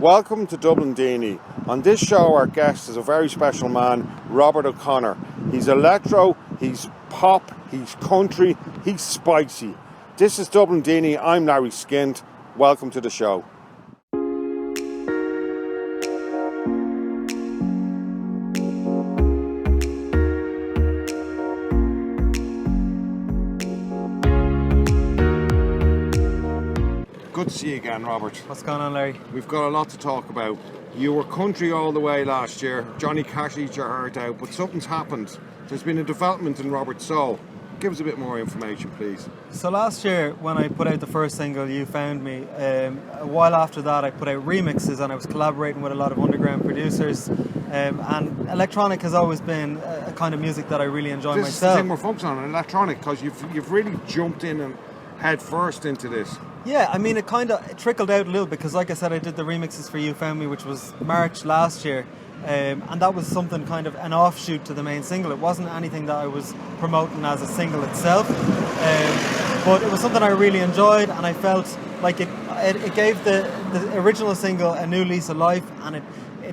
Welcome to Dublin Daoine. On this show our guest is a very special man, Robert O'Connor. He's electro, he's pop, he's country, he's spicy. This is Dublin Daoine, I'm Larry Skynt. Welcome to the show. Good to see you again, Robert. What's going on, Larry? We've got a lot to talk about. You were country all the way last year. Johnny Cash eat your heart out, but something's happened. There's been a development in Robert's soul. Give us a bit more information, please. So last year, when I put out the first single, You Found Me, a while after that I put out remixes and I was collaborating with a lot of underground producers. And electronic has always been a kind of music that I really enjoy myself. This is the thing we're focusing on, electronic, because you've really jumped in and head first into this. Yeah, I mean, it trickled out a little because, like I said, I did the remixes for You Found Me, which was March last year. And that was something kind of an offshoot to the main single. It wasn't anything that I was promoting as a single itself, but it was something I really enjoyed, and I felt like it gave the original single a new lease of life, and it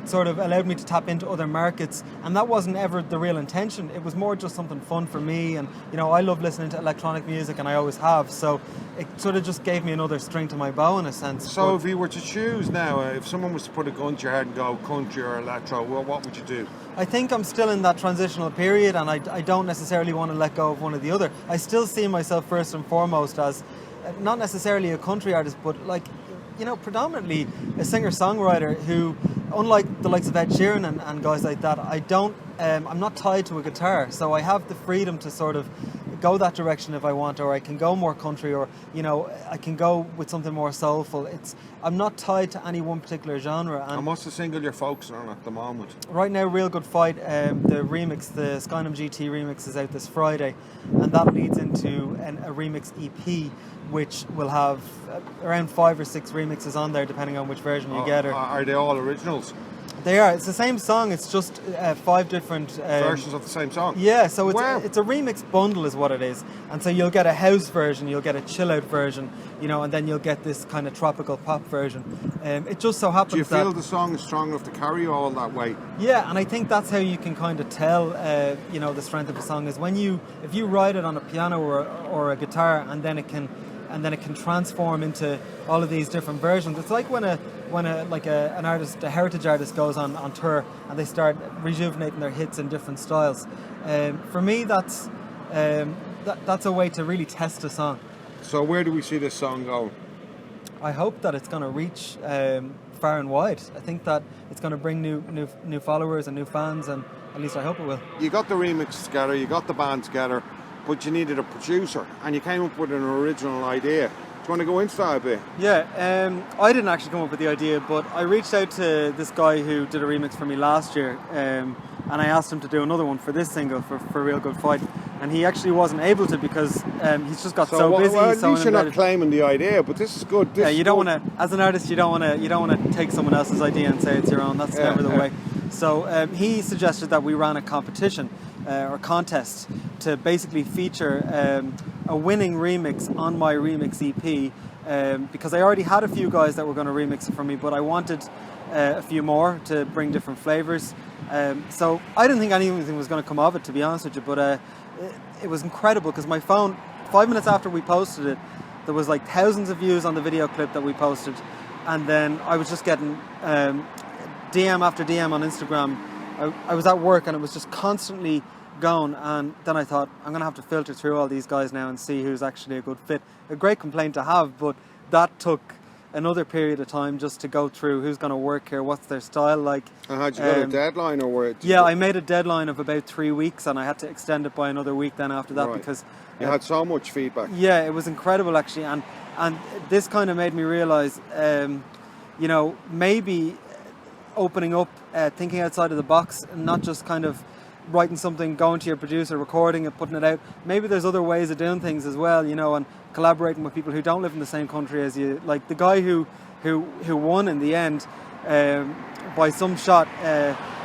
sort of allowed me to tap into other markets, and that wasn't ever the real intention. It was more just something fun for me, and I love listening to electronic music, and I always have, so it sort of just gave me another string to my bow in a sense. So if you were to choose now, if someone was to put a gun to your head and go country or electro, well, what would you do? I think I'm still in that transitional period, and I don't necessarily want to let go of one or the other. I still see myself first and foremost as not necessarily a country artist, but predominantly a singer-songwriter who, unlike the likes of Ed Sheeran and guys like that, I'm not tied to a guitar, so I have the freedom to sort of go that direction if I want, or I can go more country, or I can go with something more soulful. I'm not tied to any one particular genre. And what's the single you're focusing on at the moment? Right now, Real Good Fight, the remix, the Skynt GT remix, is out this Friday, and that leads into a remix EP, which will have around 5 or 6 remixes on there, depending on which version you get. Are they all originals? They are. It's the same song. It's just 5 different versions of the same song. Yeah, so it's a remix bundle, is what it is. And so you'll get a house version, you'll get a chill out version, and then you'll get this kind of tropical pop version. It just so happens. Do you feel the song is strong enough to carry you all that way? Yeah, and I think that's how you can kind of tell, the strength of a song is if you write it on a piano or a guitar, and then it can transform into all of these different versions. It's like when an artist, a heritage artist, goes on tour and they start rejuvenating their hits in different styles. For me, that's a way to really test a song. So where do we see this song go? I hope that it's going to reach far and wide. I think that it's going to bring new followers and new fans, and at least I hope it will. You got the remix together, you got the band together, but you needed a producer, and you came up with an original idea. Do you want to go into that a bit? Yeah, I didn't actually come up with the idea, but I reached out to this guy who did a remix for me last year, and I asked him to do another one for this single, for Real Good Fight, and he actually wasn't able to because he's just got so busy. Well, at least you're not claiming the idea, but this is good. You don't want to, as an artist, you don't want to take someone else's idea and say it's your own. That's never the way. So he suggested that we ran a competition or contest to basically feature a winning remix on my remix EP, because I already had a few guys that were going to remix it for me, but I wanted a few more to bring different flavours. So I didn't think anything was going to come of it, to be honest with you, but it was incredible because my phone, 5 minutes after we posted it, there was like thousands of views on the video clip that we posted, and then I was just getting DM after DM on Instagram. I was at work and it was just constantly going, and then I thought, I'm going to have to filter through all these guys now and see who's actually a good fit. A great complaint to have, but that took another period of time just to go through who's going to work here, what's their style like. And had you got a deadline, or were it? Yeah, I made a deadline of about 3 weeks, and I had to extend it by another week then after that, right, because you had so much feedback. Yeah, it was incredible actually, and this kind of made me realise, maybe opening up, thinking outside of the box, and not just kind of writing something, going to your producer, recording it, putting it out. Maybe there's other ways of doing things as well, and collaborating with people who don't live in the same country as you. Like the guy who won in the end, by some shot,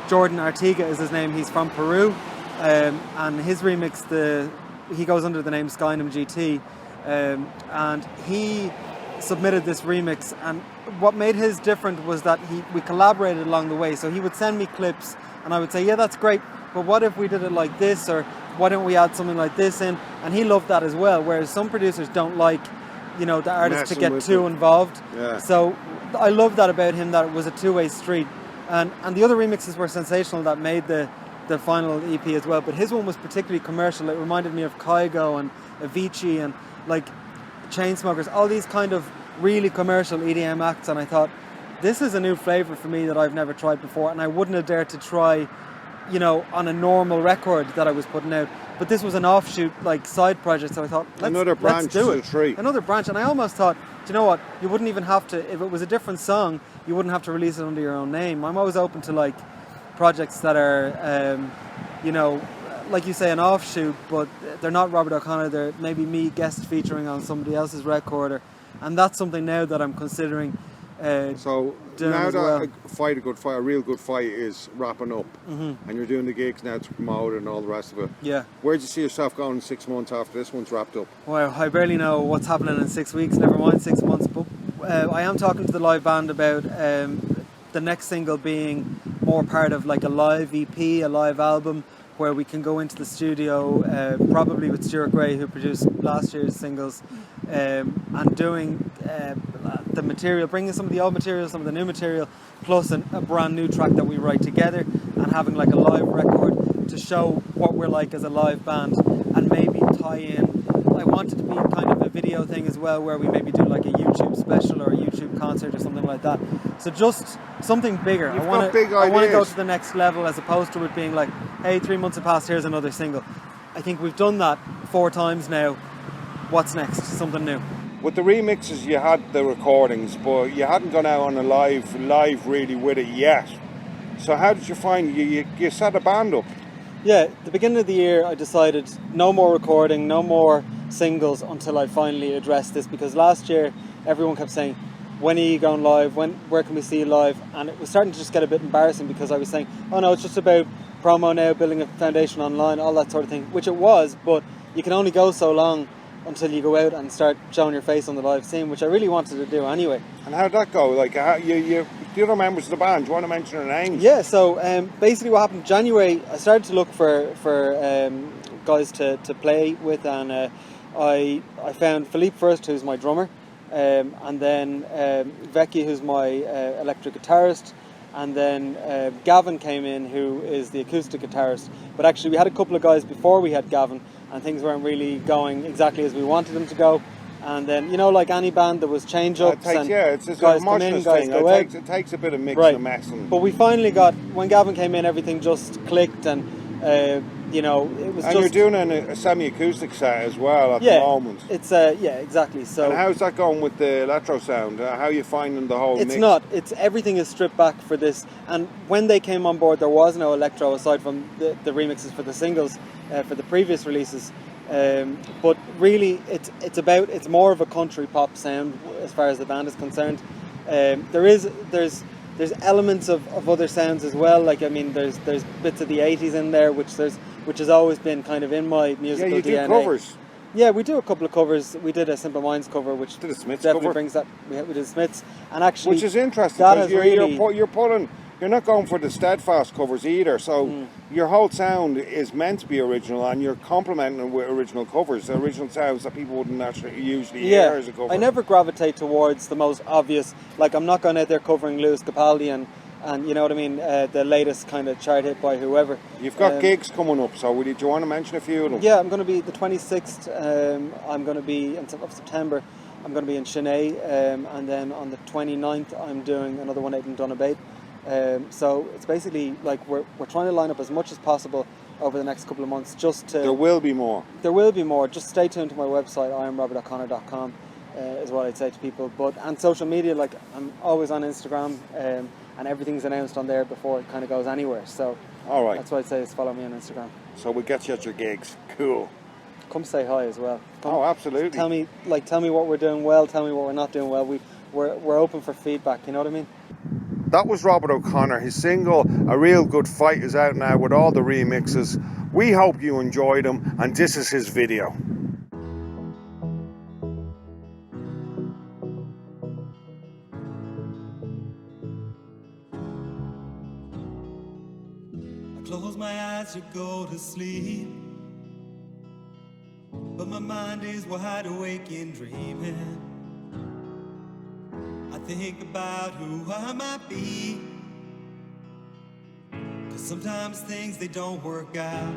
Jordan Artiga is his name. He's from Peru, and his remix, he goes under the name Skynt GT, and he submitted this remix, and what made his different was that we collaborated along the way. So he would send me clips, and I would say, yeah, that's great, but what if we did it like this, or why don't we add something like this in? And he loved that as well. Whereas some producers don't like, the artist to get too involved. Yeah. So I love that about him, that it was a two-way street. And the other remixes were sensational that made the final EP as well. But his one was particularly commercial. It reminded me of Kygo and Avicii and like Chainsmokers, all these kind of really commercial EDM acts. And I thought, this is a new flavour for me that I've never tried before. And I wouldn't have dared to try, on a normal record that I was putting out. But this was an offshoot, like, side project. So I thought, let's do it. Tree. Another branch. And I almost thought, do you know what? You wouldn't even have to, if it was a different song, you wouldn't have to release it under your own name. I'm always open to, like, projects that are, like you say, an offshoot, but they're not Robert O'Connor. They're maybe me guest featuring on somebody else's record. And that's something now that I'm considering so now that a real good fight is wrapping up, and you're doing the gigs now to promote and all the rest of it. Yeah. Where do you see yourself going in 6 months after this one's wrapped up? Well, I barely know what's happening in 6 weeks, never mind 6 months, but I am talking to the live band about the next single being more part of like a live EP, a live album, where we can go into the studio, probably with Stuart Gray, who produced last year's singles, and doing the material, bringing some of the old material, some of the new material, plus a brand new track that we write together, and having like a live record to show what we're like as a live band, and maybe tie in. I want it to be kind of a video thing as well, where we maybe do like a YouTube special or a YouTube concert or something like that. So just something bigger. I want to go to the next level, as opposed to it being like, hey, 3 months have passed, here's another single. I think we've done that 4 times now. What's next? Something new. With the remixes, you had the recordings, but you hadn't gone out on a live really with it yet. So how did you find you set a band up? Yeah, at the beginning of the year, I decided no more recording, no more singles until I finally addressed this, because last year everyone kept saying, when are you going live? Where can we see you live? And it was starting to just get a bit embarrassing, because I was saying, oh no, it's just about promo now, building a foundation online, all that sort of thing, which it was, but you can only go so long until you go out and start showing your face on the live scene, which I really wanted to do anyway. And how'd that go? Like, the other members of the band, do you want to mention their names? Yeah, so basically what happened in January, I started to look for guys to play with, and I found Philippe first, who's my drummer, and then Vecchi, who's my electric guitarist, and then Gavin came in, who is the acoustic guitarist. But actually we had a couple of guys before we had Gavin, and things weren't really going exactly as we wanted them to go. And then, like any band, there was change-ups, it's just guys a come in, thing. guys go out. It takes a bit of mixing and messing. But we finally got, when Gavin came in, everything just clicked, and it was. And you're doing a semi-acoustic set as well at the moment. It's exactly. So. And how's that going with the electro sound? How are you finding the whole mix? Everything is stripped back for this. And when they came on board, there was no electro aside from the remixes for the singles, for the previous releases. But really, it's more of a country pop sound as far as the band is concerned. There's elements of other sounds as well. Like, I mean, there's bits of the 80s in there, which has always been kind of in my musical DNA. Yeah, you do covers. Yeah, we do a couple of covers. We did a Simple Minds cover, which did a Smiths definitely cover. brings that. We did Smiths, and actually, which is interesting, because you're not going for the steadfast covers either. So your whole sound is meant to be original, and you're complementing it with original covers, original sounds that people wouldn't actually usually hear as a cover. I never gravitate towards the most obvious. Like, I'm not going out there covering Lewis Capaldi and you know what I mean, the latest kind of chart hit by whoever. You've got gigs coming up, so do you want to mention a few of them? Yeah, I'm going to be the 26th. I'm going to be of September. I'm going to be in Chennai, and then on the 29th, I'm doing another one out in Donabate. So it's basically like we're trying to line up as much as possible over the next couple of months. There will be more. There will be more. Just stay tuned to my website, IamRobertO'Connor.com, is what I'd say to people. And social media, like, I'm always on Instagram, and everything's announced on there before it kind of goes anywhere. So all right, that's what I'd say, is follow me on Instagram. So we'll get you at your gigs. Cool. Come say hi as well. Absolutely. Tell me what we're doing well. Tell me what we're not doing well. We're open for feedback. You know what I mean? That was Robert O'Connor. His single, A Real Good Fight, is out now with all the remixes. We hope you enjoyed them, and this is his video. close my eyes to go to sleep, but my mind is wide awake and dreaming. I think about who I might be, 'cause sometimes things they don't work out.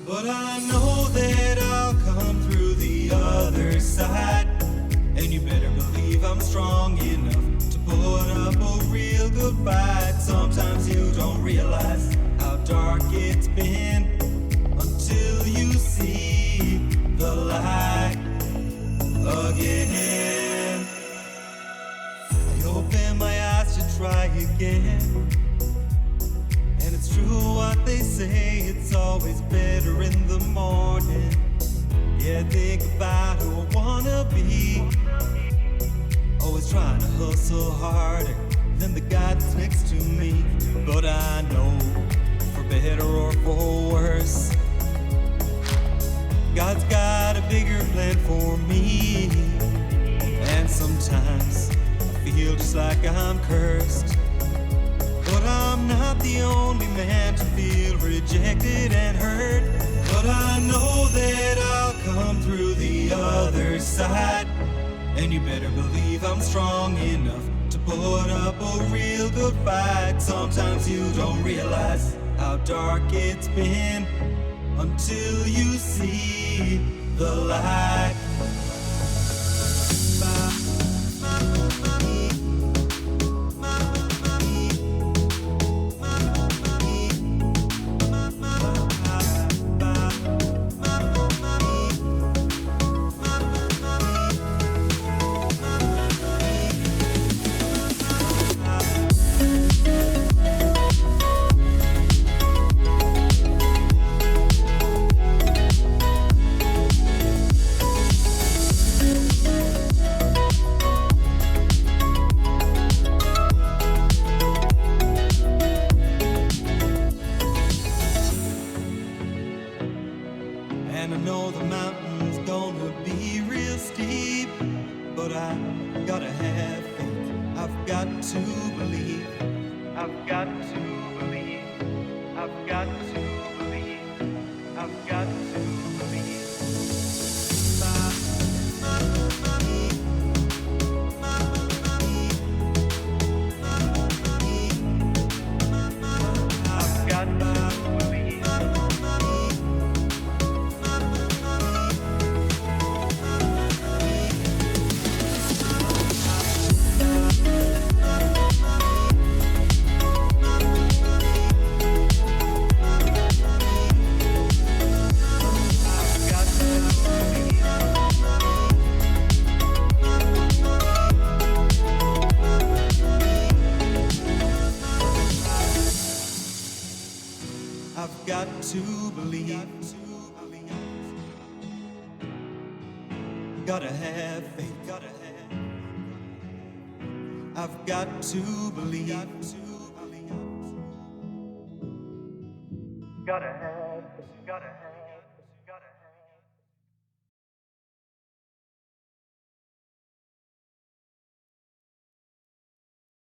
But I know that I'll come through the other side, and you better believe I'm strong enough to put up a real good fight. Sometimes you don't realize how dark it's been until you see the light again. I open my eyes to try again, and it's true what they say, it's always better in the morning. Yeah, think about who I wanna be, always trying to hustle harder than the guy that's next to me. But I know, for better or for worse, God's got a bigger plan for me. And sometimes I feel just like I'm cursed, but I'm not the only man to feel rejected and hurt. But I know that I'll come through the other side, and you better believe I'm strong enough to put up a real good fight. Sometimes you don't realize how dark it's been until you see the light. And I know the mountain's gonna be real steep, but I gotta have faith. I've got to believe. I've got to believe. I've got to believe. I've got to believe. I've got to believe. I've got to believe. Gotta have faith. Gotta have. I've got to believe. Gotta have. Gotta have.